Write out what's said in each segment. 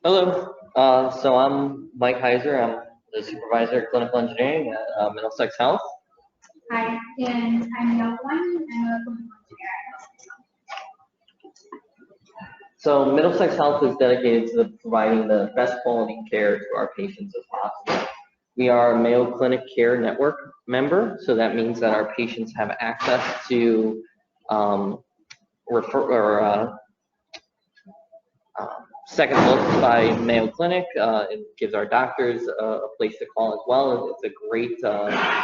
Hello. So I'm Mike Heiser. I'm the supervisor of clinical engineering at Middlesex Health. Hi, and I'm Neil One. I'm a clinical engineer. So Middlesex Health is dedicated to providing the best quality care to our patients as possible. We are a Mayo Clinic Care Network member, so that means that our patients have access to second looks by Mayo Clinic. It gives our doctors a place to call as well. It's a great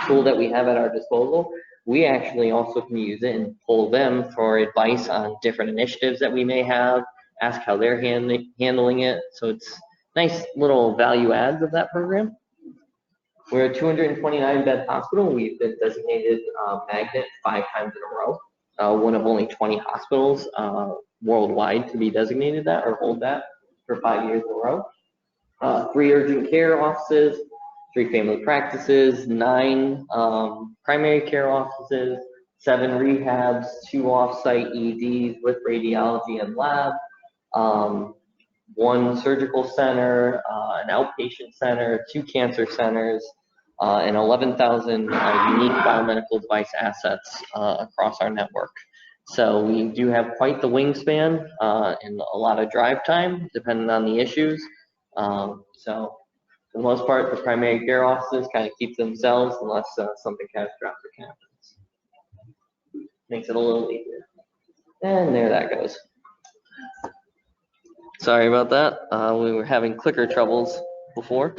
tool that we have at our disposal. We actually also can use it and pull them for advice on different initiatives that we may have, ask how they're handling it. So it's nice little value adds of that program. We're a 229 bed hospital. We've been designated magnet 5 times in a row. One of only 20 hospitals worldwide to be designated that or hold that for 5 years in a row. 3 urgent care offices, 3 family practices, 9 primary care offices, 7 rehabs, 2 off-site EDs with radiology and lab, 1 surgical center, an outpatient center, 2 cancer centers, and 11,000 unique biomedical device assets across our network. So we do have quite the wingspan and a lot of drive time, depending on the issues. So for the most part, the primary care offices kind of keep themselves unless something catastrophic happens. Makes it a little easier. And there that goes. Sorry about that. We were having clicker troubles before.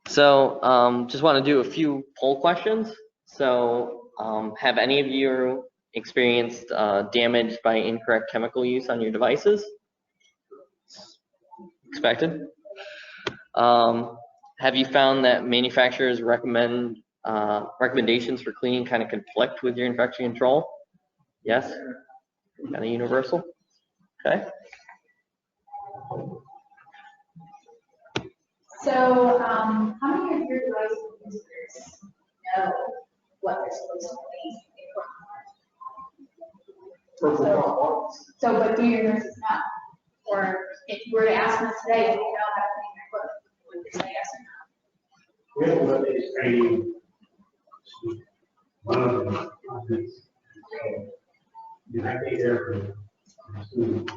So just want to do a few poll questions. So have any of you experienced damage by incorrect chemical use on your devices? Expected. Have you found that manufacturers recommendations for cleaning kind of conflict with your infection control? Yes? Kind of universal? Okay. So, how many of your device users know what they're supposed to clean? So, but do your nurses know? Or if you were to ask them today, do you know how to clean your equipment? Would they say yes or no? We have a web-based training. One of them is you have to be there for students.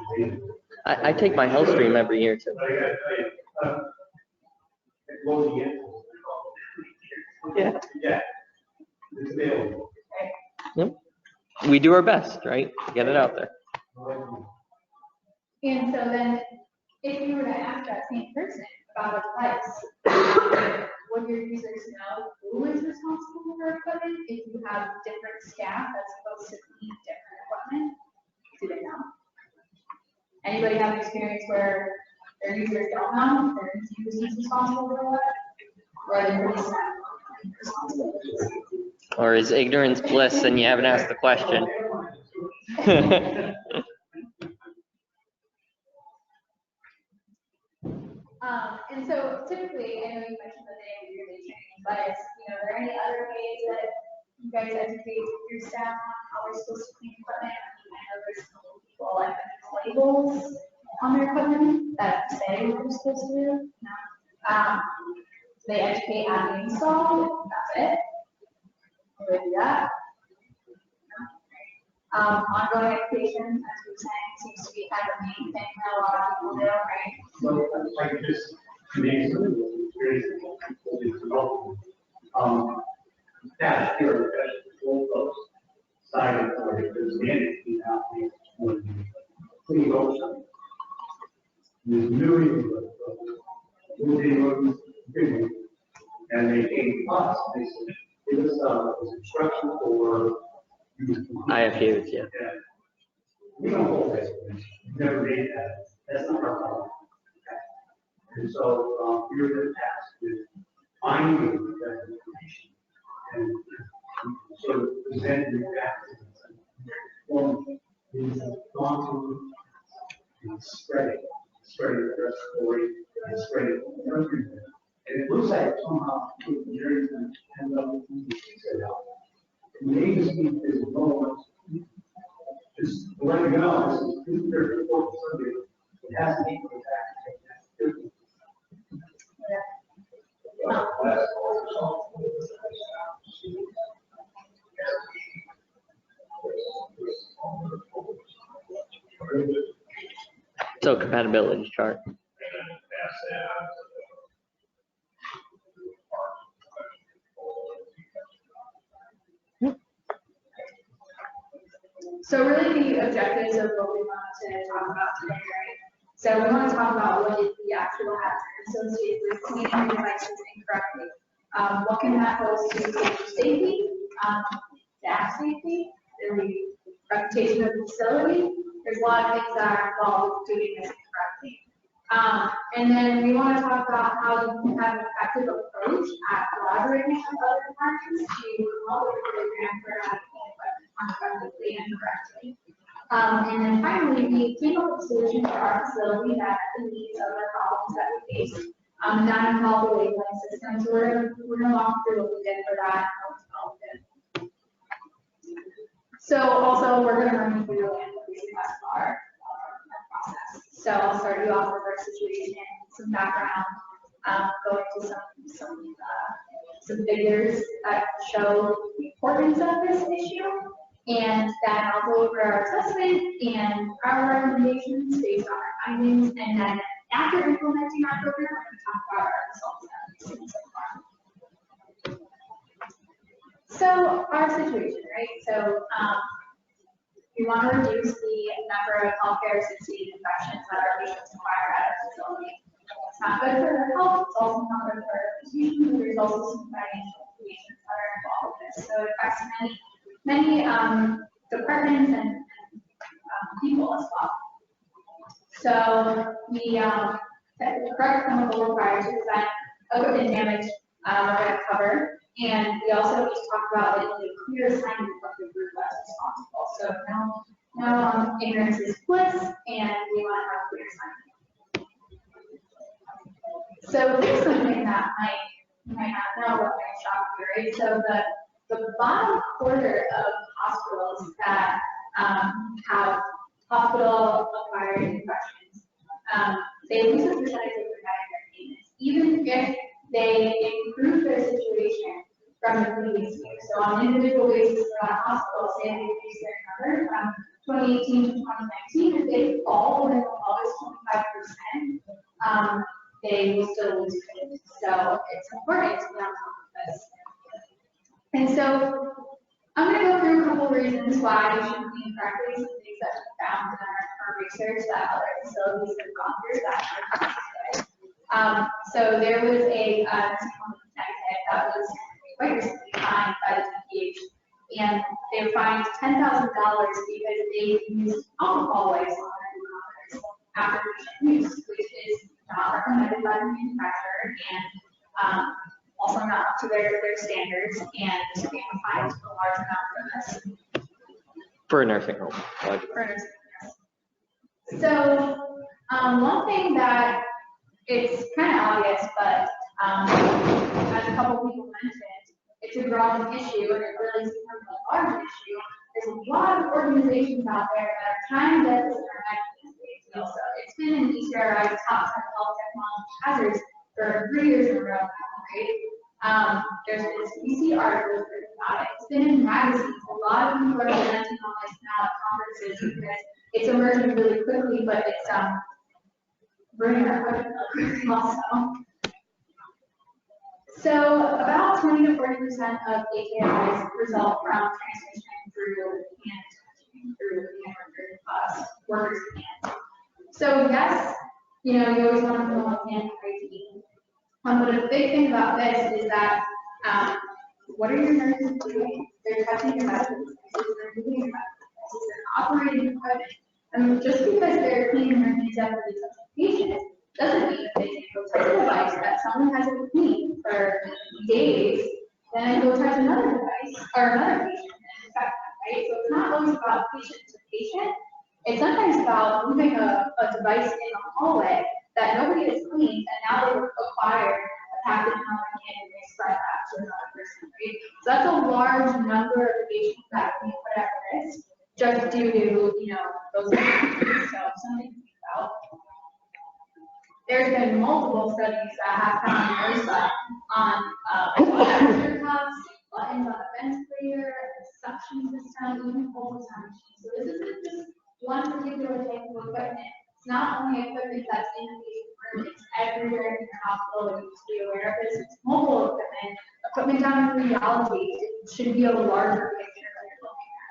I take my health stream every year too. But I gotta tell you, it blows the end. Yeah. Yeah. It's available. Yep. We do our best, right? Get it out there. And so then, if you were to ask that same person about a device, would your users know who is responsible for equipment? If you have different staff that's supposed to clean different equipment, do they know? Anybody have experience where their users don't know their user is responsible for what? Or are they pretty responsible? Or is ignorance bliss and you haven't asked the question? And so typically, I know you mentioned that they have yearly training, but are there any other ways that you guys educate your staff on how they're supposed to clean equipment? I know there's people like labels on their equipment that say what they're supposed to do. No. They educate on the install. That's it. They do that. Ongoing education, as we were saying, seems to be kind of a main thing that a lot of people do, right? So, like this, maybe some of the experience is developed. That's your full post side of it. There's management out there. Clean ocean. There's millions of moving rooms, and they came to us. They said, give us instruction for. I have huge, yeah. We don't hold that. We never made that. That's not our problem. And so we were tasked with finding that information and sort of presenting that is gone through and spreading the rest story and spreading everywhere. And it looks like somehow Jerry's going to end up with it out. The agency is no just let me know. This is 2:34 Sunday. It has to be for the fact So compatibility chart. So really the objectives of what we want to talk about today, right? So we want to talk about what is the actual hazard associated with cleaning devices incorrectly. What can that pose to patient safety, staff safety, the reputation of the facility? There's a lot of things that are involved with doing this incorrectly. And then we want to talk about how you can have an effective approach at collaborating with other departments to develop a program for how to clean equipment effectively and correctly. And then finally, we came up with a solution for our facility that meets other problems that we face. And that involves the labeling system. So we're going to walk through what we did for that and how we developed it. So also we're going to run you through and what we discussed our process. So I'll start you off with our situation, some background, go into some figures that show the importance of this issue, and then I'll go over our assessment and our recommendations based on our findings, and then after implementing our program, we're going to talk about our results that we've seen so far. So our situation, right? So we want to reduce the number of healthcare-associated infections that our patients acquire at our facility. It's not good for their health, it's also not good for our reputation, but there's also some financial implications that are involved with this. So it affects many departments and people as well. So the correct chemical required to prevent equipment damage we're going to cover. And we also need to talk about it in a clear assignment of the group that's responsible. So no ignorance is bliss, and we want to have a clear assignment. So here's something that you might not know what might shock you, right? So the bottom quarter of hospitals that have hospital-acquired infections, they lose a percentage of their Medicare payments, even if they improve their situation from the previous year. So on an individual basis for that hospital, say they increase their number from 2018 to 2019, if they fall within the lowest 25%, they will still lose payments. So it's important to be on top of this. And so I'm going to go through a couple of reasons why we should clean correctly, some things that we found in our research that other facilities have gone through that are necessary. So there was a that was quite recently fined by the DPH, and they were fined $10,000 because they used alcohol wipes on their thermometers after patient use, which is not recommended by the manufacturer and also not up to their standards, and to be fined a large amount for this. For a nursing home. For a nursing home. So one thing that it's kind of obvious, but as a couple people mentioned, it's a growing issue, and it really is becoming a large issue. There's a lot of organizations out there that are trying to get this in our so it's been in ECRI's top 10 health technology hazards for 3 years in a row now, right? There's been CDC articles written about it. It's been in magazines. A lot of people are presenting on this now at conferences because it's emerging really quickly, but it's ruining our equipment really quickly also. So about 20 to 40% of AKIs result from transmission through workers' hands. So yes, you always want to promote hand hygiene. But a big thing about this is that what are your nurses doing? They're touching your medical devices, they're moving your medical devices, they're operating equipment. And just because they're cleaning their hands after they touch a patient doesn't mean that they can go touch a device that someone hasn't cleaned for days, then go touch another device or another patient and infect them, right? So it's not always about patient to patient. It's sometimes about moving a device in a hallway that nobody has cleaned, and now they've acquired a packet and they spread that to another person, right? So that's a large number of patients that we put at risk just due to, those things. So something to think about. There's been multiple studies that have found MRSA on pressure cuffs, buttons on a ventilator, suction system, even ultrasound machines. So this isn't just one particular type of equipment. not only equipment that's in the patient room, it's everywhere in your hospital, and you should be aware of this. It's mobile equipment down in radiology. It should be a larger picture that you're looking at.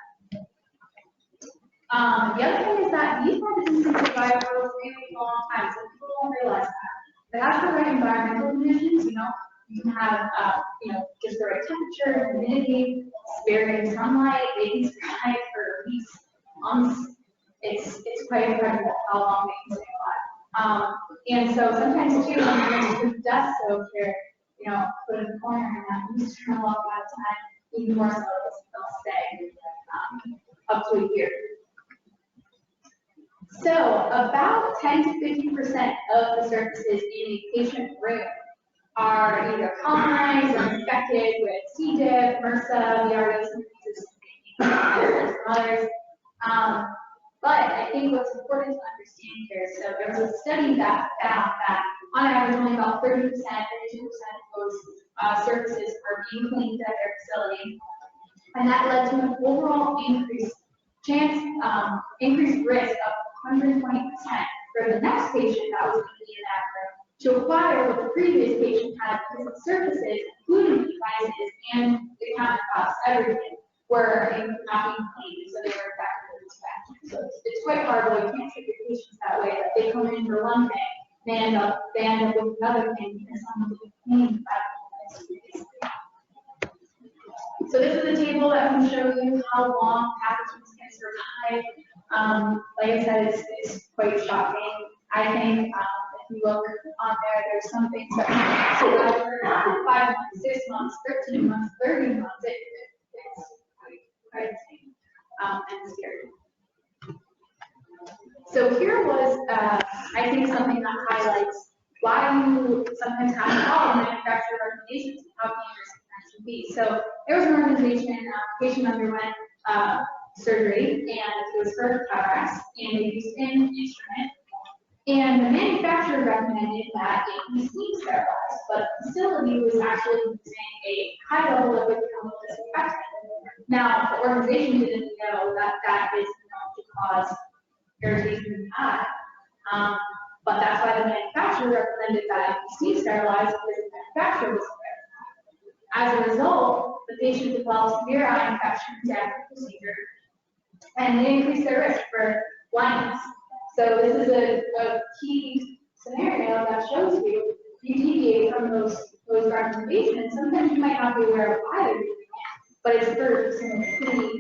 The other thing is that these medicines can survive for a really long time, so people don't realize that. But that's the right environmental conditions, you can have, just the right temperature, humidity, sparing sunlight, they can survive for weeks, months. It's quite incredible how long they can stay alive. And so sometimes too, when you're in the desk soap here, put in the corner and that needs to run a lot of time, even more so they'll stay up to a year. So about 10 to 50% of the surfaces in a patient room are either colonized or infected with C. diff, MRSA, we already some pieces and others. But I think what's important to understand here, so there was a study that found that on average only about 30%, 32% of those surfaces are being cleaned at their facility. And that led to an overall increased risk of 120% for the next patient that was going to be in that room to acquire what the previous patient had, because the surfaces, including the devices and the countertops, everything, were not being cleaned, so they were infected with infection. So it's quite hard, you can't treat your patients that way, that they come in for one thing, they end up with another thing, because someone's being cleaned. So this is a table that can show you how long pathogens can survive. Like I said, it's quite shocking. I think if you look on there, there's some things that can survive for 5 months, 6 months, 13 months, 30 months. It's quite insane and scary. So here was, I think, something that highlights why you sometimes have to follow manufacturer recommendations and how dangerous it can actually be. So there was an organization, patient underwent surgery, and it was for cataracts, and they used an instrument. And the manufacturer recommended that it be steam sterilized, but the facility was actually using a high level of chemical disinfectant. Now, the organization didn't know that that is known to cause irritation in the eye. But that's why the manufacturer recommended that it be steam sterilized, because the manufacturer was aware. As a result, the patient developed severe eye infections after the procedure, and they increased their risk for blindness. So this is a key scenario that shows you deviate from those recommendations. Sometimes you might not be aware of why they're doing it, but it's for some pretty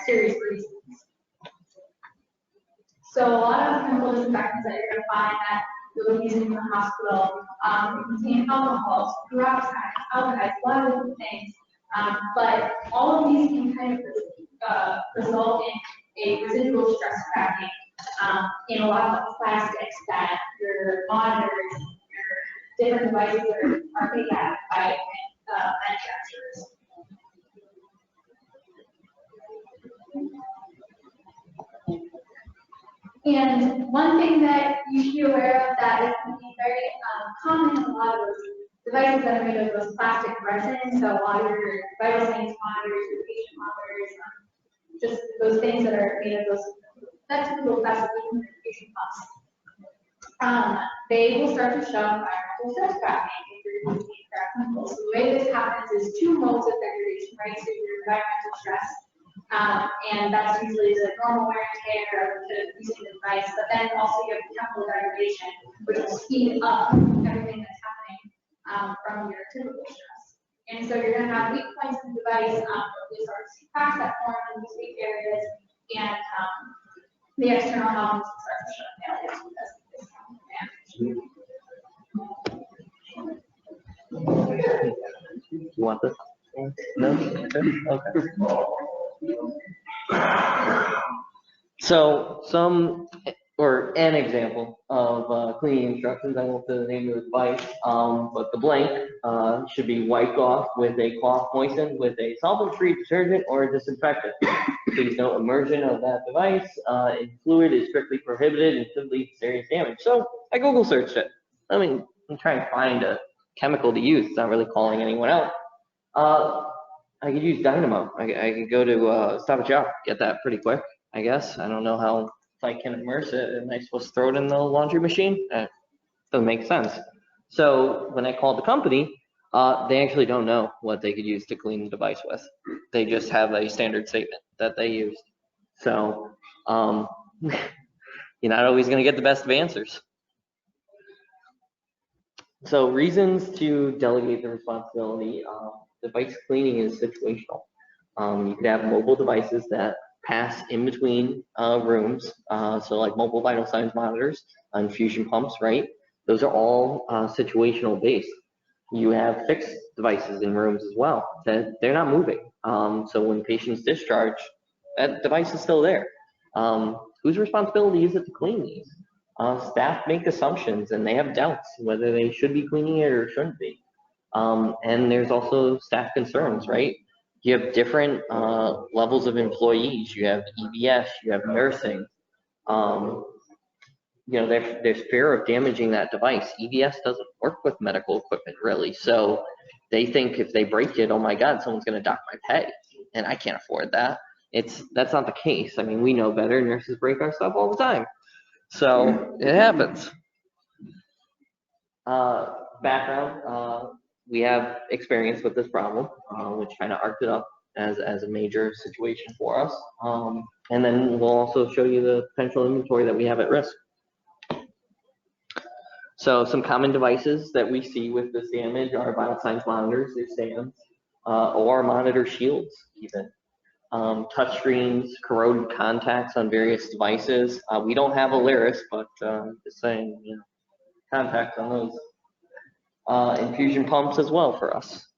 serious reasons. So a lot of chemical disinfectants that you're going to find that you'll be using in the hospital contain alcohols, peroxides, aldehydes, a lot of different things. But all of these can kind of result in a residual stress cracking in a lot of the plastics that your monitors, your different devices are made at by manufacturers. And one thing that you should be aware of that is very common in a lot of those devices that are made of those plastic resins, so a lot of your vital signs monitors, your patient monitors, just those things that are made of those, that typical plastic patient pumps. They will start to show environmental stress cracking if you're using incorrect chemicals. So the way this happens is two modes of degradation, right? So your environmental stress, and that's usually the normal wear and tear of using the device, but then also you have chemical degradation, which will speed up everything that's happening from your typical stress. And so you're going to have weak points in the device, they start to see cracks that form in these weak areas, and the external elements will start to shut down because of this damage. You want this? No? Okay. So an example of cleaning instructions, I won't say the name of the device, but the blank should be wiped off with a cloth moistened with a solvent-free detergent or a disinfectant. Please note, immersion of that device in fluid is strictly prohibited and could lead to serious damage. So I Google searched it. I mean, I'm trying to find a chemical to use. It's not really calling anyone out. I could use Dynamo. I could go to Stop and Shop, get that pretty quick, I guess. I don't know how if I can immerse it, am I supposed to throw it in the laundry machine? Doesn't make sense. So when I called the company, they actually don't know what they could use to clean the device with. They just have a standard statement that they used. So you're not always going to get the best of answers. So reasons to delegate the responsibility. Device cleaning is situational. You could have mobile devices that pass in between rooms. So like mobile vital signs monitors, infusion pumps, right? Those are all situational based. You have fixed devices in rooms as well that they're not moving. So when patients discharge, that device is still there. Whose responsibility is it to clean these? Staff make assumptions and they have doubts whether they should be cleaning it or shouldn't be. And there's also staff concerns, right? You have different levels of employees. You have EBS, you have nursing. There's fear of damaging that device. EBS doesn't work with medical equipment really. So they think if they break it, oh my God, someone's gonna dock my pay. And I can't afford that. That's not the case. I mean, we know better. Nurses break our stuff all the time. So it happens. Background, we have experience with this problem, which kind of arced it up as a major situation for us. And then we'll also show you the potential inventory that we have at risk. So some common devices that we see with this damage are vital signs monitors, their stands, or monitor shields even. Touchscreens, corroded contacts on various devices. We don't have Alaris, but just saying, contacts on those. Infusion pumps as well for us.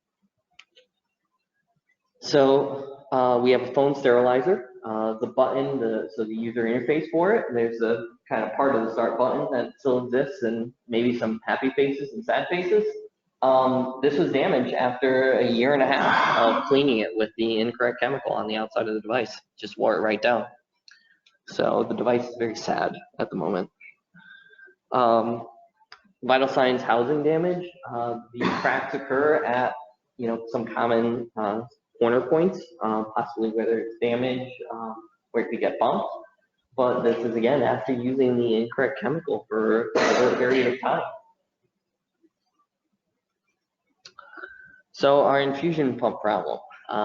So we have a phone sterilizer. The button, so the user interface for it, there's a kind of part of the start button that still exists and maybe some happy faces and sad faces. This was damaged after a year and a half of cleaning it with the incorrect chemical on the outside of the device. Just wore it right down. So the device is very sad at the moment. Vital signs housing damage. These cracks occur at some common corner points, possibly whether it's damage, where it could get bumped. But this is again after using the incorrect chemical for a period of time. So our infusion pump problem.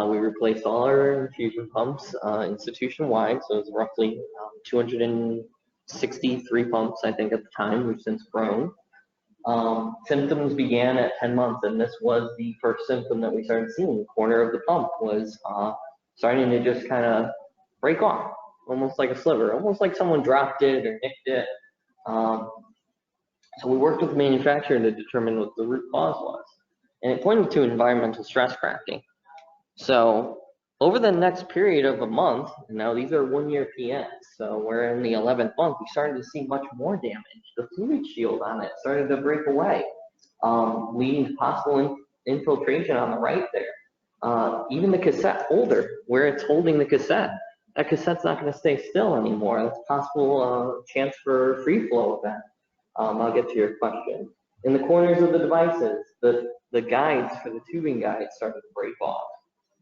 We replaced all our infusion pumps institution-wide, so it's roughly 263 pumps, I think, at the time. We've since grown. Symptoms began at 10 months, and this was the first symptom that we started seeing. The corner of the pump was starting to just kind of break off, almost like a sliver, almost like someone dropped it or nicked it. So we worked with the manufacturer to determine what the root cause was. And it pointed to environmental stress cracking. So over the next period of a month, now these are 1-year PNs, so we're in the 11th month, we started to see much more damage. The fluid shield on it started to break away, leading to possible infiltration on the right there. Even the cassette holder, where it's holding the cassette, that cassette's not going to stay still anymore. That's a possible chance for free flow event. I'll get to your question. In the corners of the devices, the guides for the tubing guides started to break off.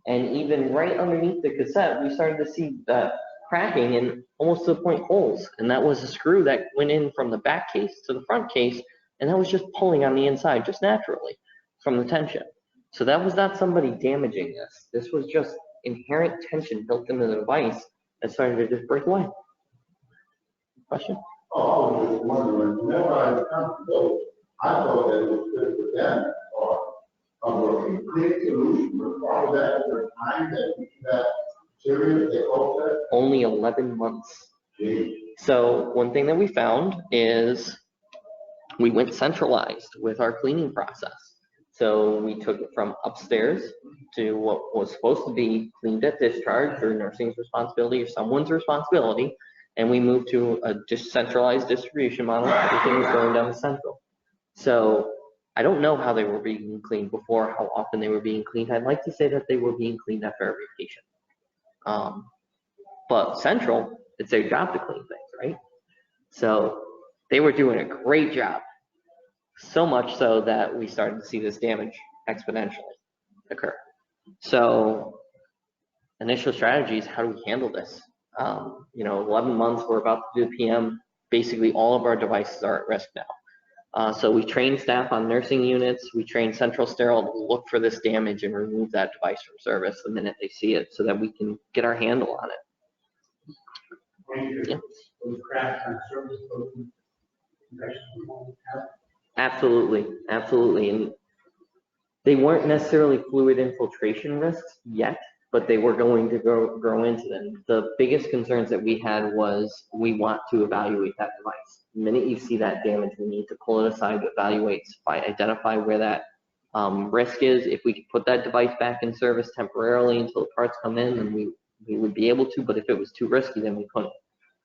And even right underneath the cassette, we started to see that cracking and almost to the point holes. And that was a screw that went in from the back case to the front case, and that was just pulling on the inside, just naturally, from the tension. So that was not somebody damaging this. This was just inherent tension built into the device that started to just break away. Question? Oh, I was just wondering, whenever I come to those, I thought that it was good for them, or a complete solution for all that over time that we have serious, they hope that. Only 11 months. Gee. So one thing that we found is we went centralized with our cleaning process. So we took it from upstairs to what was supposed to be cleaned at discharge or nursing's responsibility or someone's responsibility, and we moved to a centralized distribution model. Everything was going down the central. So I don't know how they were being cleaned before, how often they were being cleaned. I'd like to say that they were being cleaned after every patient. But central, it's their job to clean things, right? So they were doing a great job. So much so that we started to see this damage exponentially occur. So initial strategies, how do we handle this? 11 months, we're about to do PM. Basically, all of our devices are at risk now. So we train staff on nursing units. We train Central Sterile to look for this damage and remove that device from service the minute they see it, so that we can get our handle on it. Yeah. Those cracks on surface, Absolutely, absolutely. And they weren't necessarily fluid infiltration risks yet, but they were going to grow into them. The biggest concerns that we had was we want to evaluate that device. The minute you see that damage, we need to pull it aside, identify where that risk is. If we could put that device back in service temporarily until the parts come in, then we would be able to, but if it was too risky, then we couldn't.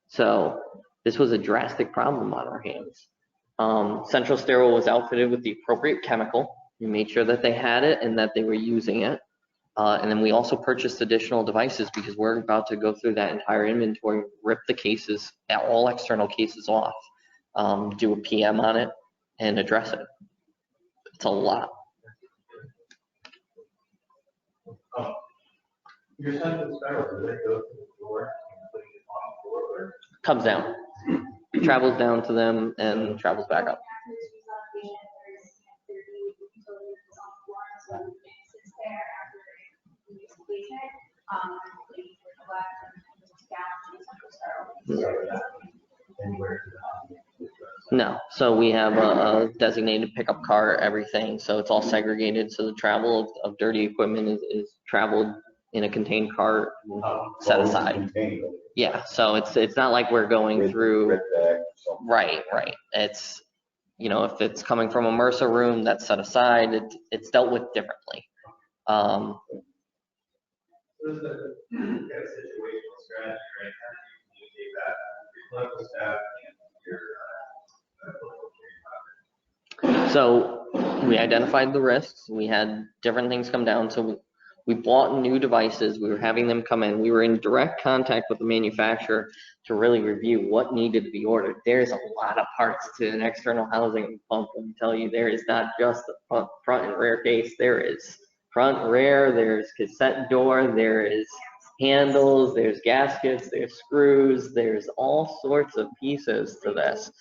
So this was a drastic problem on our hands. Central Sterile was outfitted with the appropriate chemical. We made sure that they had it and that they were using it. And then we also purchased additional devices because we're about to go through that entire inventory, rip the cases, all external cases off, do a PM on it, and address it. It's a lot. Your Central Sterile, does it go to the floor and put it on the floor? Or? Comes down, travels down to them, and travels back up. No, so we have a designated pickup car, everything, so it's all segregated. So the travel of dirty equipment is traveled in a contained cart, set aside. Yeah, so it's not like we're going through. Right. It's, if it's coming from a MRSA room, that's set aside. It's dealt with differently. There's a situational strategy, right? How do you communicate that your clinical staff and your So we identified the risks. We had different things come down. So we bought new devices. We were having them come in. We were in direct contact with the manufacturer to really review what needed to be ordered. There's a lot of parts to an external housing pump. Let me tell you, there is not just the front and rear case. There is front, rear, there's cassette door, there is handles, there's gaskets, there's screws, there's all sorts of pieces to this.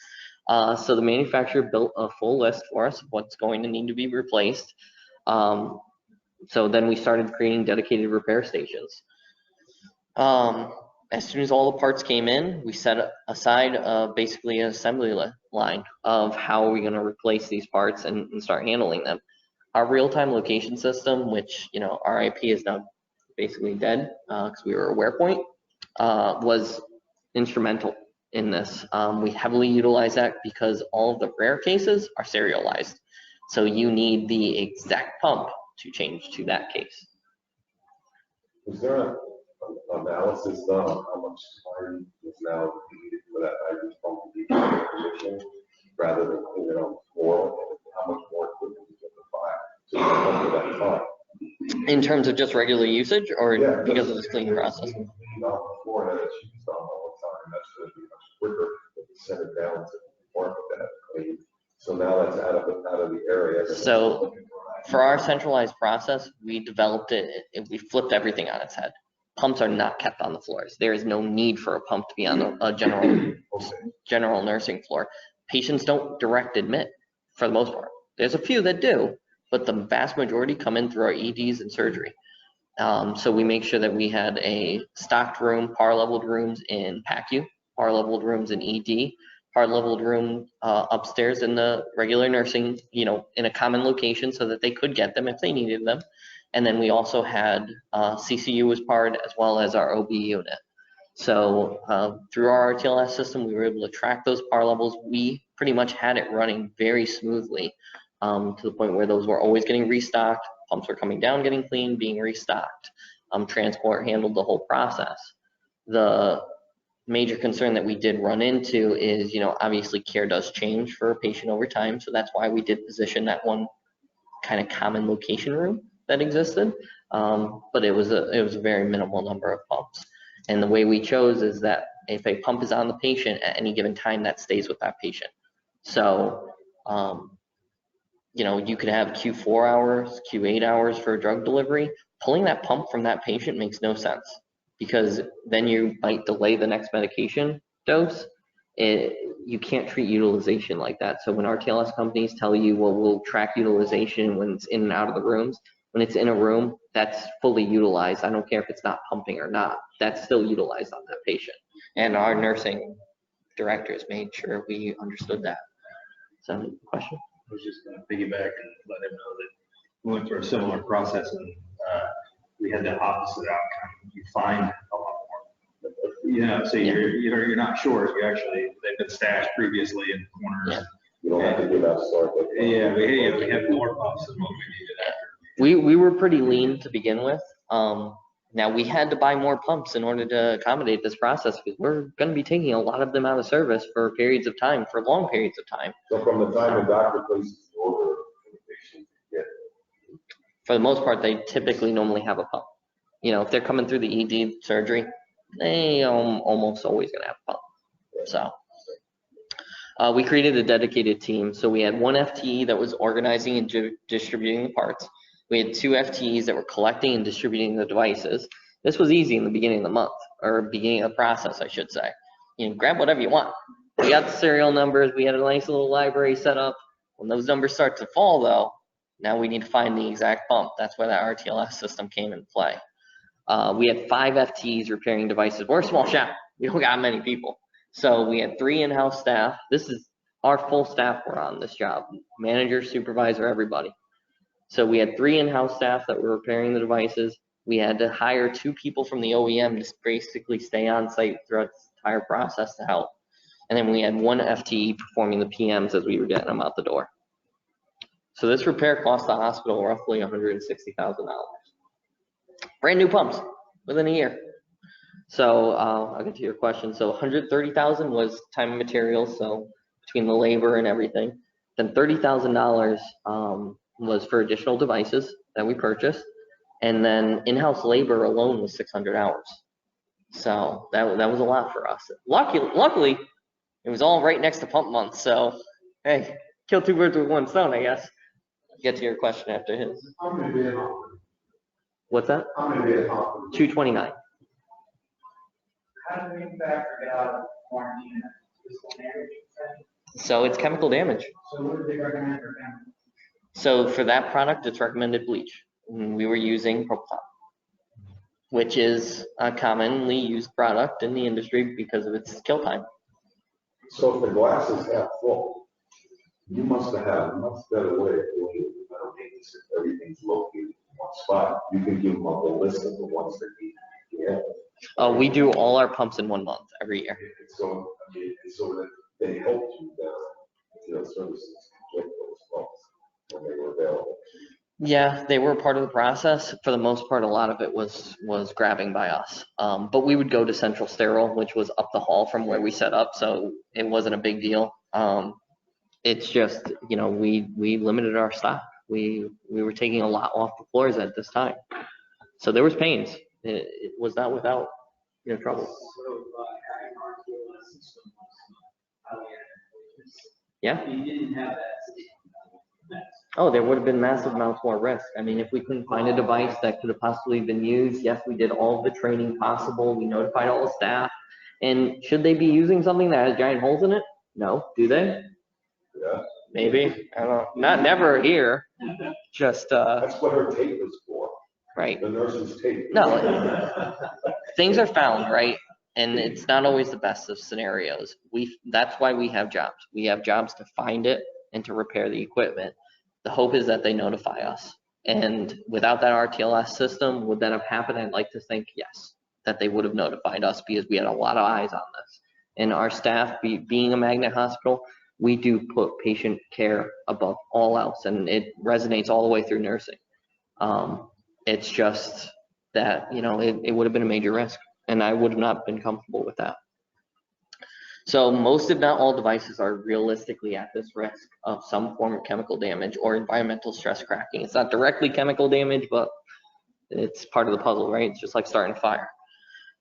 So the manufacturer built a full list for us of what's going to need to be replaced. So then we started creating dedicated repair stations. As soon as all the parts came in, we set aside basically an assembly line of how are we going to replace these parts and start handling them. Our real-time location system, which, RIP is now basically dead because we were a wear point, was instrumental in this. We heavily utilize that because all of the rare cases are serialized. So you need the exact pump to change to that case. Is there an analysis done on how much time is now needed for that IV pump to be in position rather than clean it on the floor? How much more equipment you get to buy to come to that time? In terms of just regular usage, or Yeah, because of this cleaning process? Clean on the floor that it's used on all the time. That's going to be much quicker if you send it down to work with that clean. So now that's out of the area. So for our centralized process, we developed it, we flipped everything on its head. Pumps are not kept on the floors. There is no need for a pump to be on a general nursing floor. Patients don't direct admit for the most part. There's a few that do, but the vast majority come in through our EDs and surgery. So we make sure that we had a stocked room, par leveled rooms in PACU, par leveled rooms in ED, par leveled room upstairs in the regular nursing, in a common location so that they could get them if they needed them. And then we also had CCU as part, as well as our OB unit. So through our RTLS system, we were able to track those par levels. We pretty much had it running very smoothly to the point where those were always getting restocked. Pumps were coming down, getting cleaned, being restocked. Transport handled the whole process. The major concern that we did run into is, obviously care does change for a patient over time. So that's why we did position that one kind of common location room that existed. But it was a very minimal number of pumps. And the way we chose is that if a pump is on the patient at any given time, that stays with that patient. So, you could have Q4 hours, Q8 hours for drug delivery. Pulling that pump from that patient makes no sense. because then you might delay the next medication dose. You can't treat utilization like that. So when RTLS companies tell you, well, we'll track utilization when it's in and out of the rooms, when it's in a room, that's fully utilized. I don't care if it's not pumping or not, that's still utilized on that patient. And our nursing directors made sure we understood that. So, question? I was just going to piggyback and let him know that we went through a similar process and we had the opposite outcome. You find a lot more. You know, so you're not short. You actually, they've been stashed previously in corners. Yeah. You don't have to do that sort of. Yeah, we have more pumps than what we needed after. We were pretty lean to begin with. Now we had to buy more pumps in order to accommodate this process because we're going to be taking a lot of them out of service for periods of time, for long periods of time. So from the time the doctor places the order, the patient can get. For the most part, they typically normally have a pump. You know, if they're coming through the ED surgery, they almost always going to have a pump. So we created a dedicated team. So we had one FTE that was organizing and distributing the parts. We had 2 FTEs that were collecting and distributing the devices. This was easy in the beginning of the month, or beginning of the process, I should say. You know, grab whatever you want. We got the serial numbers. We had a nice little library set up. When those numbers start to fall, though, now we need to find the exact pump. That's where that RTLS system came into play. We had 5 FTEs repairing devices. We're a small shop. We don't got many people. So we had 3 in-house staff. This is our full staff were on this job. Manager, supervisor, everybody. So we had 3 in-house staff that were repairing the devices. We had to hire 2 people from the OEM to basically stay on site throughout this entire process to help. And then we had 1 FTE performing the PMs as we were getting them out the door. So this repair cost the hospital roughly $160,000. Brand new pumps within a year. So I'll get to your question. So $130,000 was time and materials, so between the labor and everything. Then $30,000 was for additional devices that we purchased, and then in-house labor alone was 600 hours. So that was a lot for us. Luckily, it was all right next to pump month. So hey, kill 2 birds with 1 stone, I guess. Get to your question after his. How many days off? What's that? How many days off? 229. How do we factor out quarantine? So it's chemical damage. So what do they recommend for family? So for that product, it's recommended bleach. We were using propofol, which is a commonly used product in the industry because of its kill time. So if the glass is half full, you must have had a much better way of doing it. I don't think this if everything's located in one spot. You can give them a whole list of the ones that need to be handled. We do all our pumps in 1 month every year. So, I mean, so that they help you down, services to get those pumps when they were available. Yeah, they were part of the process. For the most part, a lot of it was grabbing by us. But we would go to Central Sterile, which was up the hall from where we set up, so it wasn't a big deal. It's just, we limited our stock. We were taking a lot off the floors at this time. So there was pains. It was not without, trouble. So having our RTLS system was how we had. Yeah. If you didn't have that. Oh, there would have been massive amounts more risk. I mean, if we couldn't find a device that could have possibly been used, yes, we did all the training possible. We notified all the staff. And should they be using something that has giant holes in it? No. Do they? Yeah. Maybe. I don't know. Not never here. Just That's what her tape is for. right. The nurse's tape. No. Things are found, right? And it's not always the best of scenarios. That's why we have jobs. We have jobs to find it and to repair the equipment. The hope is that they notify us. And without that RTLS system, would that have happened? I'd like to think yes, that they would have notified us because we had a lot of eyes on this. And our staff, being a magnet hospital, we do put patient care above all else, and it resonates all the way through nursing. It's just that, it would have been a major risk, and I would have not been comfortable with that. So most, if not all, devices are realistically at this risk of some form of chemical damage or environmental stress cracking. It's not directly chemical damage, but it's part of the puzzle, right? It's just like starting a fire.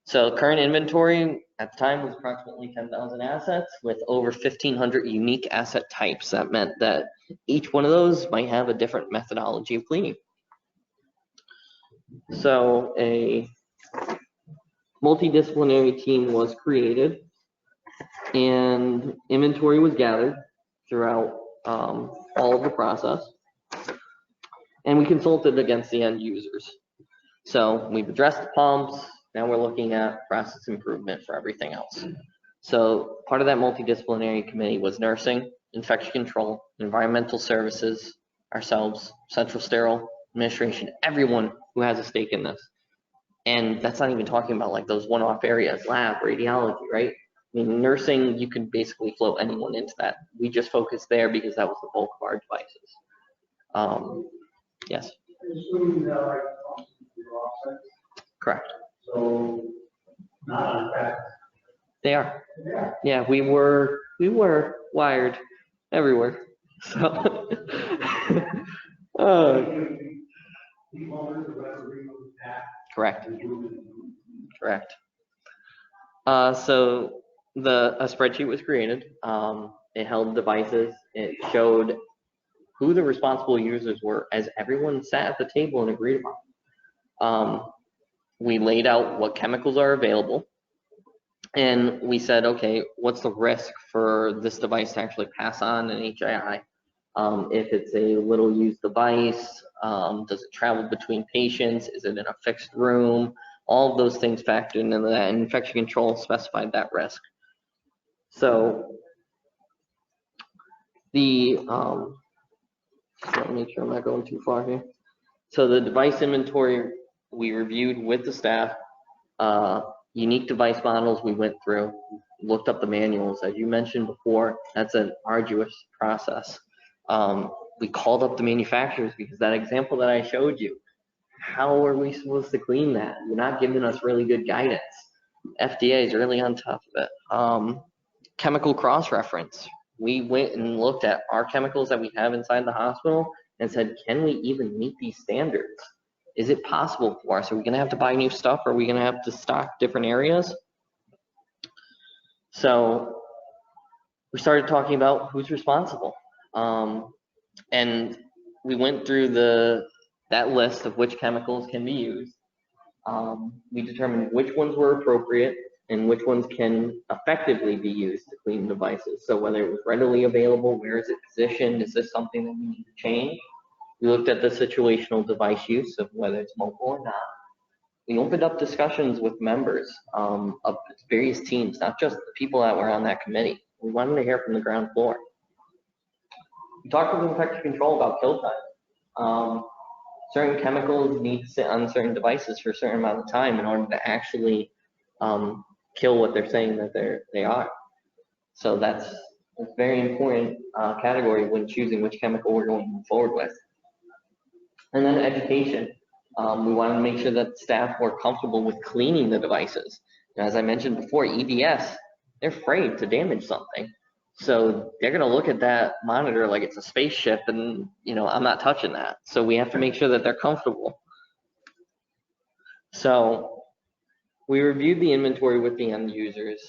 So current inventory at the time was approximately 10,000 assets with over 1,500 unique asset types. That meant that each one of those might have a different methodology of cleaning. So a multidisciplinary team was created, and inventory was gathered throughout all of the process. And we consulted against the end users. So we've addressed the pumps. Now we're looking at process improvement for everything else. So part of that multidisciplinary committee was nursing, infection control, environmental services, ourselves, central sterile, administration, everyone who has a stake in this. And that's not even talking about like those one-off areas, lab, radiology, right? I mean, nursing, you can basically float anyone into that. We just focused there because that was the bulk of our devices. Yes. Assuming that like offsets, Correct. so not on that. They are. Yeah. Yeah, we were wired everywhere. So correct. Correct. So a spreadsheet was created. It held devices. It showed who the responsible users were as everyone sat at the table and agreed upon. We laid out what chemicals are available, and we said, okay, what's the risk for this device to actually pass on an HII? If it's a little used device, does it travel between patients? Is it in a fixed room? All of those things factored into that, and infection control specified that risk. So let me make sure I'm not going too far here. So the device inventory we reviewed with the staff. Unique device models we went through, looked up the manuals. As you mentioned before, that's an arduous process. We called up the manufacturers because that example that I showed you, how are we supposed to clean that? You're not giving us really good guidance. FDA is really on top of it. Chemical cross-reference. We went and looked at our chemicals that we have inside the hospital and said, can we even meet these standards? Is it possible for us? Are we going to have to buy new stuff? Or are we going to have to stock different areas? So we started talking about who's responsible. And we went through that list of which chemicals can be used. We determined which ones were appropriate and which ones can effectively be used to clean devices. So whether it was readily available, where is it positioned? Is this something that we need to change? We looked at the situational device use of whether it's mobile or not. We opened up discussions with members of various teams, not just the people that were on that committee. We wanted to hear from the ground floor. We talked with infection control about kill time. Certain chemicals need to sit on certain devices for a certain amount of time in order to actually kill what they're saying that they are. So that's a very important category when choosing which chemical we're going to move forward with. And then education. We wanted to make sure that staff were comfortable with cleaning the devices. And as I mentioned before, EVS, they're afraid to damage something. So they're going to look at that monitor like it's a spaceship and, I'm not touching that. So we have to make sure that they're comfortable. So we reviewed the inventory with the end users.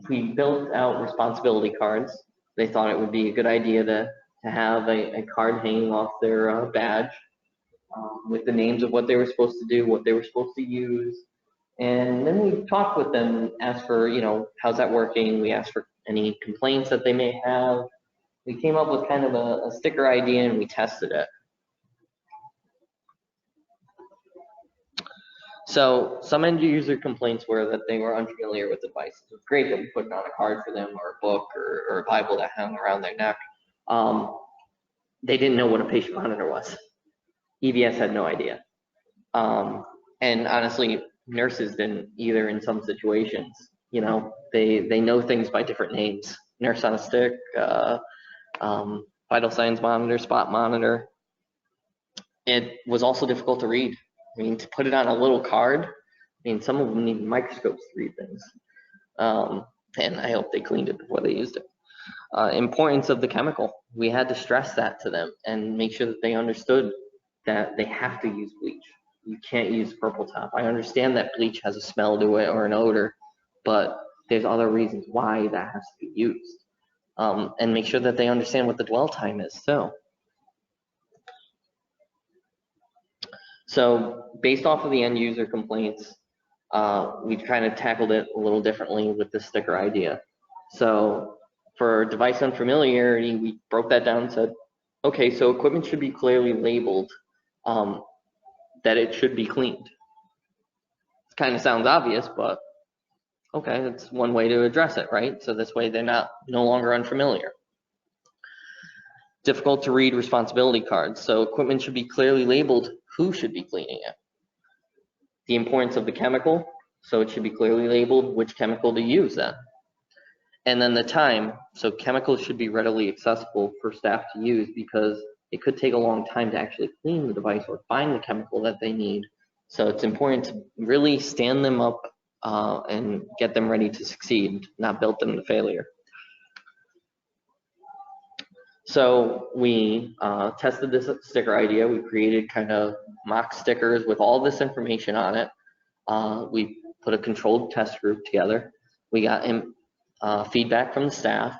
We built out responsibility cards. They thought it would be a good idea to have a card hanging off their badge with the names of what they were supposed to do, what they were supposed to use. And then we talked with them and asked for, how's that working? We asked for any complaints that they may have. We came up with kind of a sticker idea and we tested it. So some end user complaints were that they were unfamiliar with the device. It was great that we put it on a card for them or a book or a Bible that hung around their neck. They didn't know what a patient monitor was. EVS had no idea. And honestly, nurses didn't either in some situations. They know things by different names. Nurse on a stick, vital signs monitor, spot monitor. It was also difficult to read. To put it on a little card, some of them need microscopes to read things. And I hope they cleaned it before they used it. Importance of the chemical. We had to stress that to them and make sure that they understood that they have to use bleach. You can't use purple top. I understand that bleach has a smell to it or an odor, but there's other reasons why that has to be used. And make sure that they understand what the dwell time is too. So based off of the end user complaints, we kind of tackled it a little differently with the sticker idea. So for device unfamiliarity, we broke that down and said, okay, so equipment should be clearly labeled that it should be cleaned. It kind of sounds obvious, but okay, that's one way to address it, right? So this way they're no longer unfamiliar. Difficult to read responsibility cards. So equipment should be clearly labeled who should be cleaning it. The importance of the chemical, so it should be clearly labeled which chemical to use then. And then the time, so chemicals should be readily accessible for staff to use because it could take a long time to actually clean the device or find the chemical that they need. So it's important to really stand them up and get them ready to succeed, not build them to failure. So we tested this sticker idea. We created kind of mock stickers with all this information on it. We put a controlled test group together. We got feedback from the staff,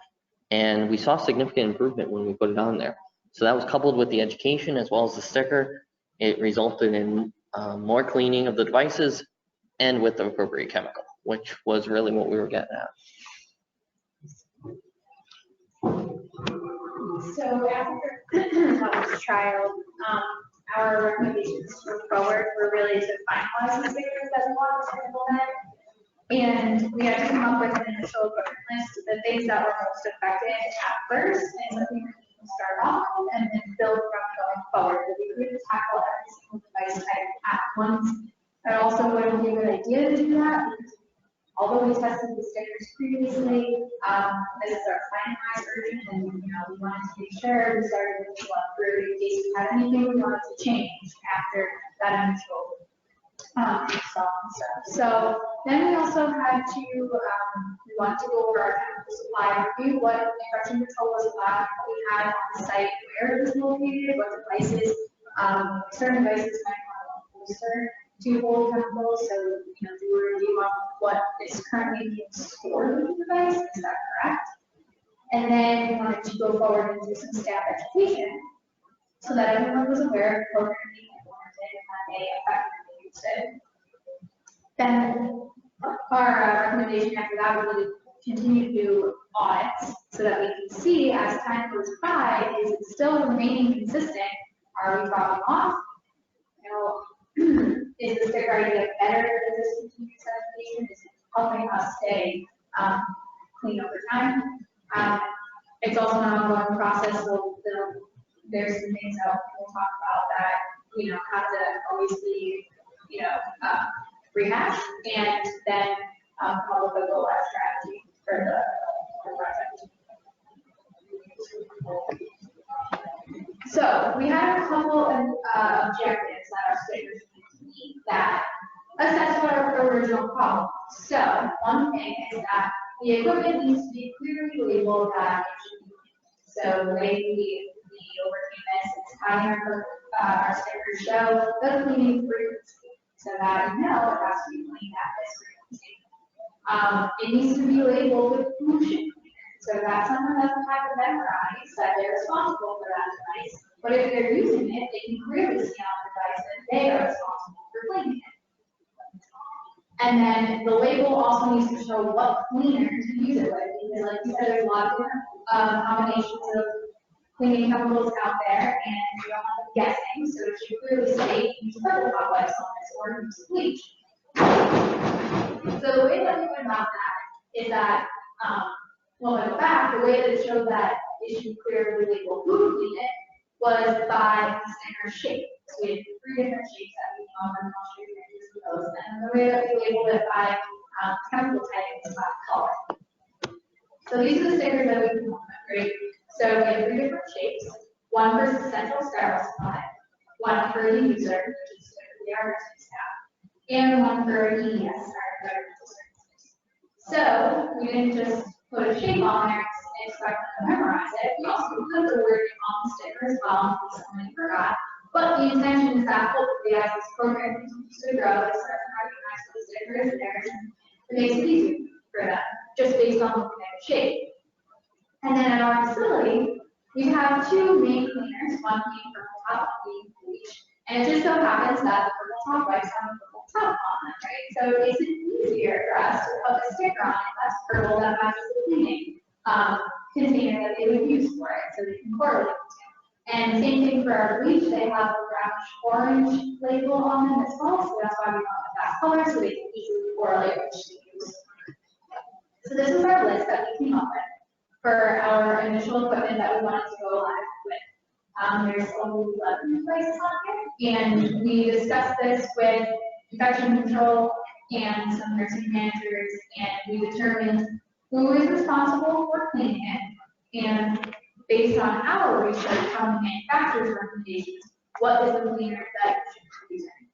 and we saw significant improvement when we put it on there. So that was coupled with the education as well as the sticker. It resulted in more cleaning of the devices and with the appropriate chemical, which was really what we were getting at. So after this trial, our recommendations moving forward were really to finalize the stickers that we wanted to implement. And we had to come up with an initial equipment list of the things that were most effective at first, and something that we can start off and then build from going forward. But we couldn't tackle every single device type at once. I also wouldn't be a good idea to do that because although we tested the stickers previously, this is our finalized version, and we wanted to make sure we started with one through in case we had anything we wanted to change after that initial install and stuff. So then we also had to, we wanted to go over our chemical supply review, what infection control was allowed, what we had on the site, where it was located, what devices, certain devices might have a booster to hold chemicals, so do a review on what is currently being stored in the device, is that correct? And then we wanted to go forward and do some staff education so that everyone was aware of the program being implemented and that they effectively used it. Then our recommendation after that would be to continue to do audits so that we can see as time goes by, is it still remaining consistent? Are we dropping off? Is the sticker idea better than this continuous education? Is it helping us stay clean over time? It's also an ongoing process. So there's some things that we'll talk about that have to always be rehashed, and then come up with a go-live strategy for the project. So we had a couple of objectives that our stickers need that assess what our original problem was. So one thing is that the equipment needs to be clearly labeled that it should be cleaned. So the way we overcame this is having our stickers show the cleaning frequency so that it has to be cleaned at this frequency. It needs to be labeled with who should clean it. So that someone doesn't have to memorize that they're responsible for that device, but if they're using it, they can clearly see on the device that they are responsible for cleaning it. And then the label also needs to show what cleaner to use it with, because like you said, there's a lot of different combinations of cleaning chemicals out there, and you don't want them guessing, so it should clearly say use purple complex on this or use bleach. So the way that we went about that is that, in fact, the way that it showed that it should clearly label who to clean it was by the sticker shape. So we had 3 different shapes that we offered, and I'll show you pictures of those. And the way that we labeled it by chemical type is by color. So these are the stickers that we can create. So we have 3 different shapes. One for the central sterile supply, one for the user, which is the nursing staff, and one for EES, our medical services. So we didn't just put a shape on there and expect them to memorize it. We also put the wording on the sticker as well, in case someone forgot. But the intention is that hopefully as this program continues to grow, they start to recognize the stickers there, and it makes it easier for them, just based on looking at the shape. And then at our facility, we have 2 main cleaners, one being purple top, one being bleach. And it just so happens that the purple top wipes have a purple top on them, right? So it makes it easier for us to put a sticker on it that's purple that matches the cleaning container that they would use for it, so they can correlate the two. And same thing for our bleach, they have a brownish orange label on them as well, so that's why we want that color, so they can easily correlate which to use. So this is our list that we came up with for our initial equipment that we wanted to go live with. There's 11 devices on here, and we discussed this with infection control and some nursing managers, and we determined who is responsible for cleaning it, and based on our research on the manufacturer's recommendations, what is the cleaner that you should be using.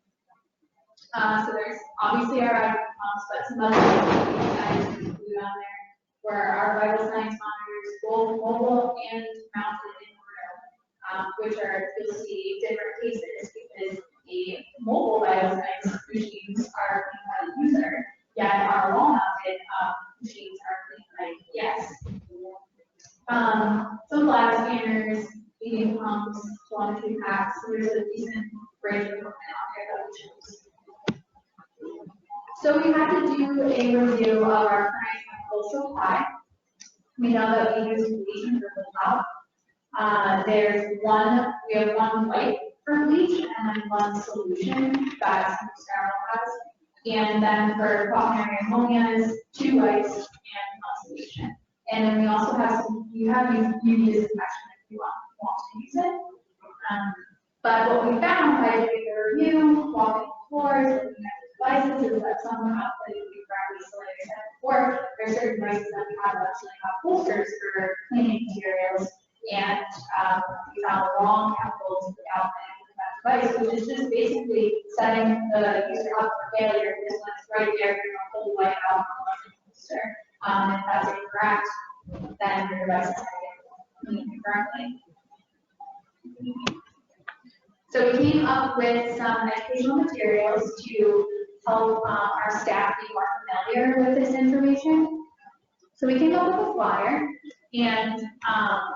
So there's obviously our IV pumps, but some other things that is included on there were our vital signs monitors, both mobile and mounted in room, which are, you'll see different cases because the mobile vital signs machines are cleaned by the user, yet our wall-mounted machines are cleaned by yes. Some lab scanners, feeding pumps, telemetry packs, so there's a decent range of equipment out there that we choose. So we had to do a review of our current chemical supply. We know that we use bleach and purple top. We have one white for bleach and then one solution that Sterile has. And then for quaternary ammonias, 2 whites and 1 solution. And then we also have you have UV disinfection if you want to use it. But what we found by doing the review, walking the floors, looking at the devices, is that some have, like we previously said before, there are certain devices that we have actually have holsters for cleaning materials, and we found the wrong chemicals without that device, which is just basically setting the user up for failure. This one's right there, you're going to pull the light out on the holster. If that's incorrect, then your device is going to get cleaned correctly. So we came up with some educational materials to help our staff be more familiar with this information. So we came up with a flyer, and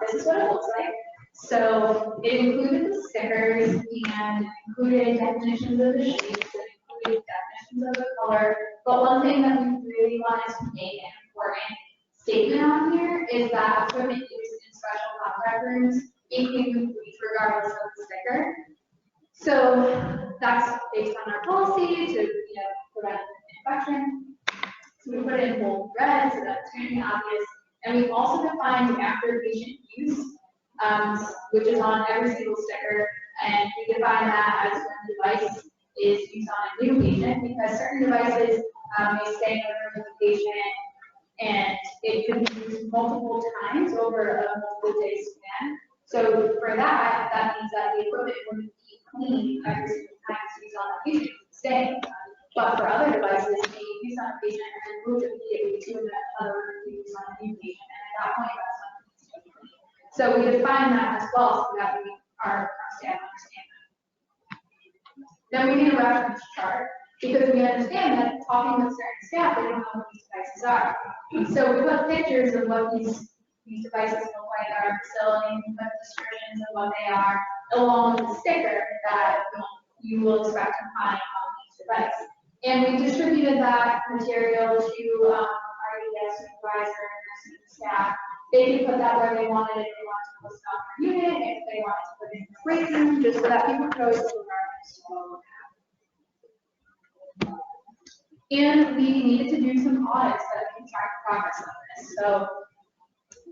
this is what it looks like. So it included the stickers and included definitions of the shapes, it included definitions of the color. But one thing that we really wanted to make an important statement on here is that equipment used in special contact rooms include bleach regardless of the sticker. So that's based on our policy to prevent infection. So we put it in bold red so that's going to be obvious. And we've also defined after patient use, which is on every single sticker. And we define that as when the device is used on a new patient, because certain devices may stay in the room with the patient and it could be used multiple times over a multiple day span. So for that, that means that the equipment wouldn't be clean every single time it's used on the patient, staying. But for other devices, they use on a patient and then move immediately to another use on a new patient. And at that point, that's when it needs to be clean. So we define that as well so that our staff understand that. Then we need a reference chart because we understand that talking with certain staff, they don't know what these devices are. So we put pictures of what these devices look like at our facility, we put descriptions of what they are, along with the sticker that you will expect to find on each device. And we distributed that material to our ES supervisor and staff. They could put that where they wanted it. If they wanted to post it on their unit, if they wanted to put it in the break room, just so that people know it's and we needed to do some audits that we can track progress on this. So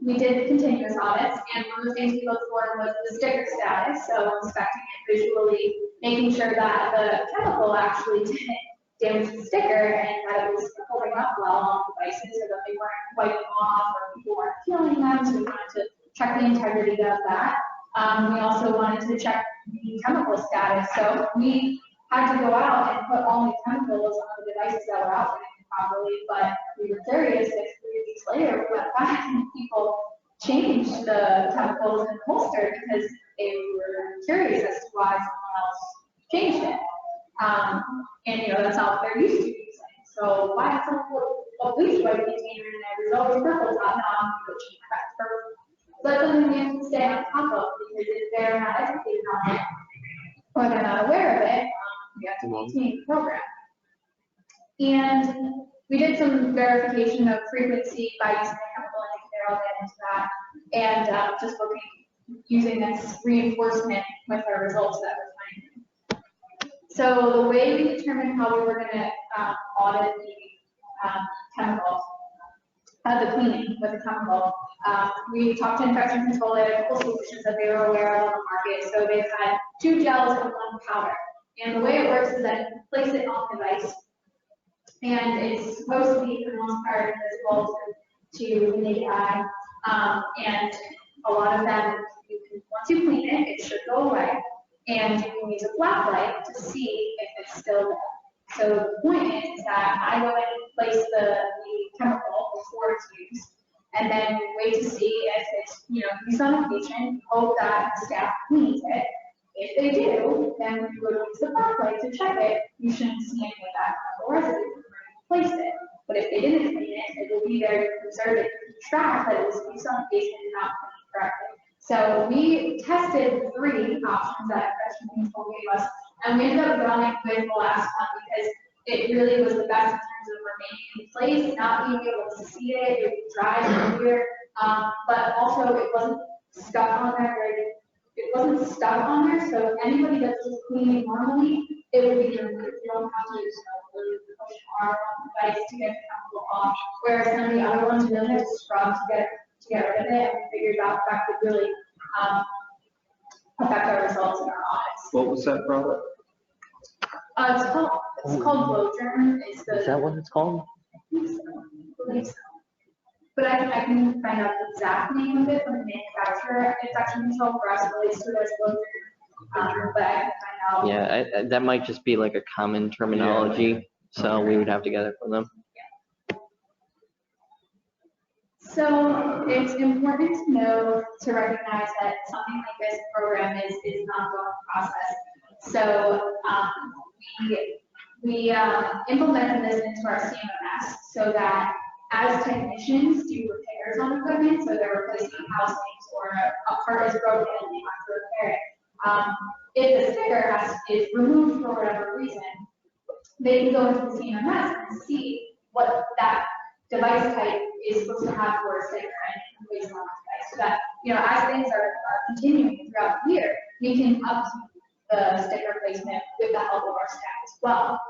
we did continuous audits, and one of the things we looked for was the sticker status, so inspecting it visually, making sure that the chemical actually didn't damage the sticker and that it was holding up well on devices so that they weren't wiping off or people weren't peeling them, so we wanted to check the integrity of that. We also wanted to check the chemical status, so we had to go out and put all the chemicals on the devices that were operating properly, but we were curious if 3 weeks later we went back and people changed the chemicals in the holster because they were curious as to why someone else changed it. And that's how they're used to using. So why is a bleach white container and there's always purple top? Now I'm going to change that to purple. So that's something we have to stay on top of because if they're not educated on it, or they're not aware of it, we have to maintain the program. And we did some verification of frequency by using a chemical indicator. I'll get into that. And just using this reinforcement with our results that we're finding. So the way we determined how we were going to audit the chemical, the cleaning with the chemical, we talked to infection control. They had a couple solutions that they were aware of on the market. So they've had 2 gels and 1 powder. And the way it works is that you place it on the device, and it's supposed to be for the most part invisible to the naked eye. And a lot of them, once you clean it, it should go away. And you can use a black light to see if it's still there. So the point is that I go in and place the chemical before it's used, and then wait to see if it's used on a patient, hope that the staff cleans it. If they do, then we would use the black light to check it. You shouldn't see any of that chemical residue where you placed it. But if they didn't clean it, it will be there to preserve it, to track that it was used on a patient and not cleaned correctly. So we tested 3 options that infection control gave us, and we ended up going with the last one because it really was the best in terms of remaining in place, not being able to see it, it would dry easier, but also it wasn't stuck on there. It wasn't stuck on there, so anybody that's just cleaning normally, it would be removed. You don't have to push hard on the device to get the chemical off, whereas some of the other ones really have to scrub to get rid of it, and we figured out that could really affect our results in our audits. What was that product? It's called blow germ. Is that what it's called? I believe so. But I can find out the exact name of it from the manufacturer. Infection control for us relates to this blow germ. But I can find out. Yeah, that might just be like a common terminology, so we would have to get it from them. So it's important to know, to recognize that something like this program is an ongoing process. So we implemented this into our CMMS so that as technicians do repairs on equipment, so they're replacing housings or a part is broken and they have to repair it. If the sticker is removed for whatever reason, they can go into the CMMS and see what that device type is supposed to have for a sticker and place it on the device. So that, as things are continuing throughout the year, we can upkeep the sticker placement with the help of our staff as well.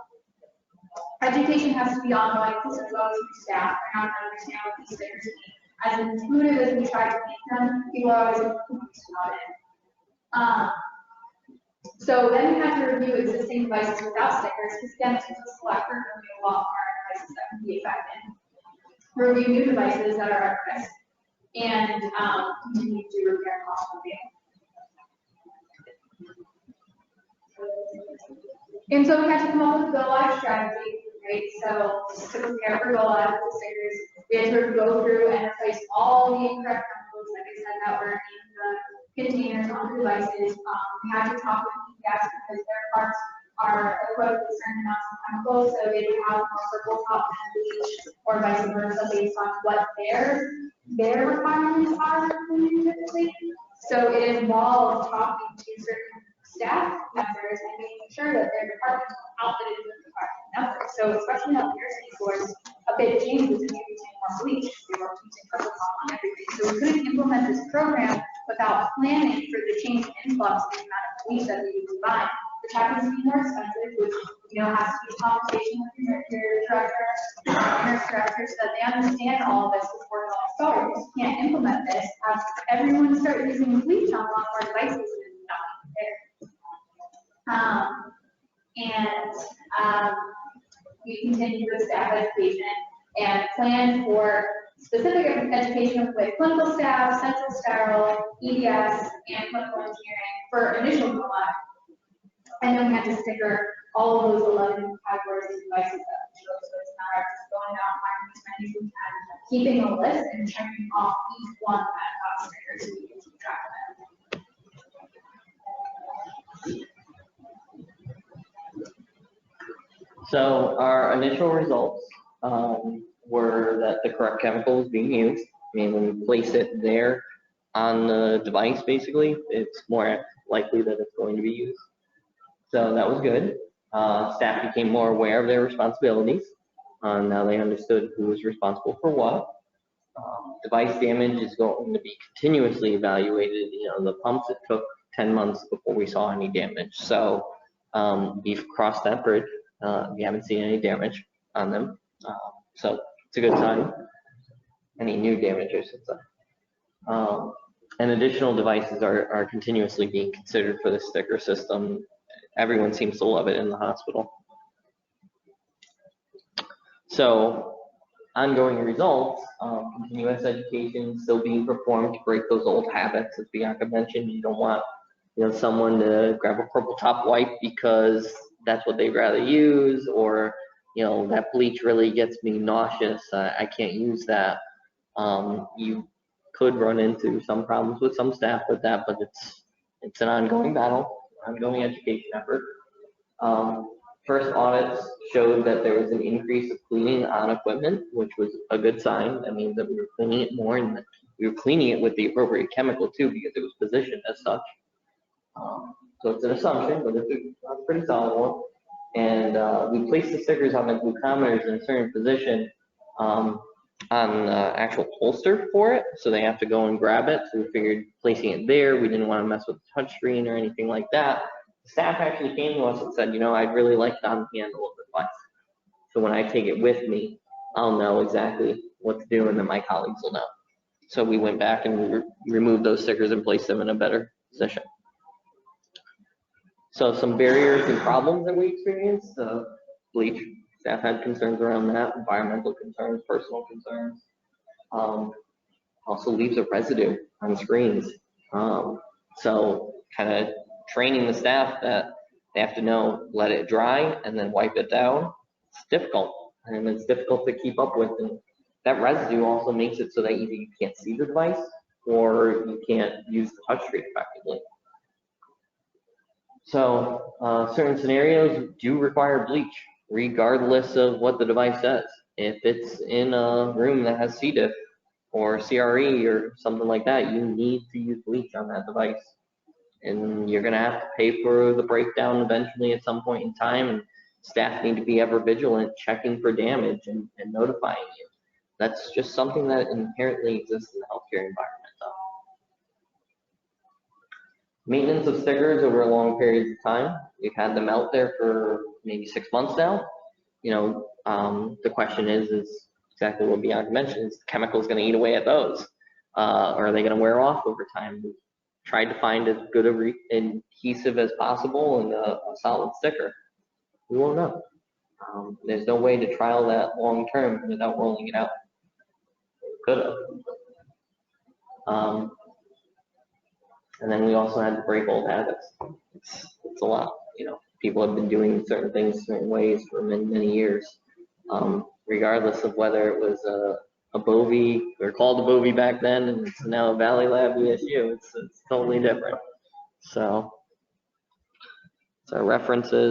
Education has to be ongoing because there's always new staff around to understand what these stickers mean. As intuitive as we try to make them, people are always confused about it. So then we have to review existing devices without stickers, because again, this is a selector review a lot more devices that can be affected. Review new devices that are at risk, and continue to repair cost review. And so we had to come up with a go-live strategy, right? So to prepare for go-live with the stickers, we had to go through and replace all the incorrect chemicals, like I said, that were in the containers on the devices. We had to talk with EPS because their parts are equipped with certain amounts of chemicals, so they would have more purple top and bleach, or vice versa, based on what their requirements are typically. So it involved talking to certain staff members and making sure that their department was outfitted with the correct numbers. So especially on the nursing course, a big change was introducing more bleach. They were using purple top on everything. So we couldn't implement this program without planning for the change in influx in the amount of bleach that we would buy, which happens to be more expensive, which has to be a conversation with your director, nurse director, so that they understand all of this before going forward. You just can't implement this, have everyone start using bleach on a lot more devices and not there. We continue with staff education and plan for specific education with clinical staff, central sterile, EDS, and clinical engineering for initial go-live. And then we had to sticker all of those 11 categories of devices that we chose, so it's not just going out, finding as many as we can, keeping a list and checking off each one that got stickers so we can keep track of them. So our initial results were that the correct chemical is being used. I mean, when you place it there on the device, basically, it's more likely that it's going to be used. So that was good. Staff became more aware of their responsibilities. Now they understood who was responsible for what. Device damage is going to be continuously evaluated. You know, the pumps, it took 10 months before we saw any damage. So we've crossed that bridge. We haven't seen any damage on them. So it's a good sign. Any new damage, I should say. And additional devices are continuously being considered for the sticker system. Everyone seems to love it in the hospital. So ongoing results, continuous education still being performed to break those old habits. As Bianca mentioned, you don't want someone to grab a purple top wipe because that's what they'd rather use, or that bleach really gets me nauseous, I can't use that. You could run into some problems with some staff with that, but it's an ongoing battle, ongoing education effort. First audits showed that there was an increase of cleaning on equipment, which was a good sign. That means that we were cleaning it more, and that we were cleaning it with the appropriate chemical too, because it was positioned as such. So it's an assumption, but it's a pretty solid one. And we placed the stickers on the glucometers in a certain position on the actual holster for it, so they have to go and grab it. So we figured placing it there, we didn't want to mess with the touchscreen or anything like that. The staff actually came to us and said, I'd really like it on the handle of the device. So when I take it with me, I'll know exactly what to do, and then my colleagues will know. So we went back and we removed those stickers and placed them in a better position. So some barriers and problems that we experienced, bleach, staff had concerns around that, environmental concerns, personal concerns. Also leaves a residue on screens. So kind of training the staff that they have to know, let it dry and then wipe it down. It's difficult, and it's difficult to keep up with. And that residue also makes it so that either you can't see the device or you can't use the touchscreen effectively. So certain scenarios do require bleach, regardless of what the device says. If it's in a room that has C. diff or CRE or something like that, you need to use bleach on that device. And you're going to have to pay for the breakdown eventually at some point in time. And staff need to be ever vigilant, checking for damage and notifying you. That's just something that inherently exists in the healthcare environment. Maintenance of stickers over long periods of time. We've had them out there for maybe 6 months now. The question is exactly what Bianca mentioned: is the chemicals going to eat away at those? Or are they going to wear off over time? We've tried to find as good an adhesive as possible and a solid sticker. We won't know. There's no way to trial that long term without rolling it out. Could have. And then we also had to break old habits. It's a lot. People have been doing certain things certain ways for many, many years. Regardless of whether it was a Bovie, we were called a Bovie back then, and it's now a Valley Lab ESU. It's totally different. So references.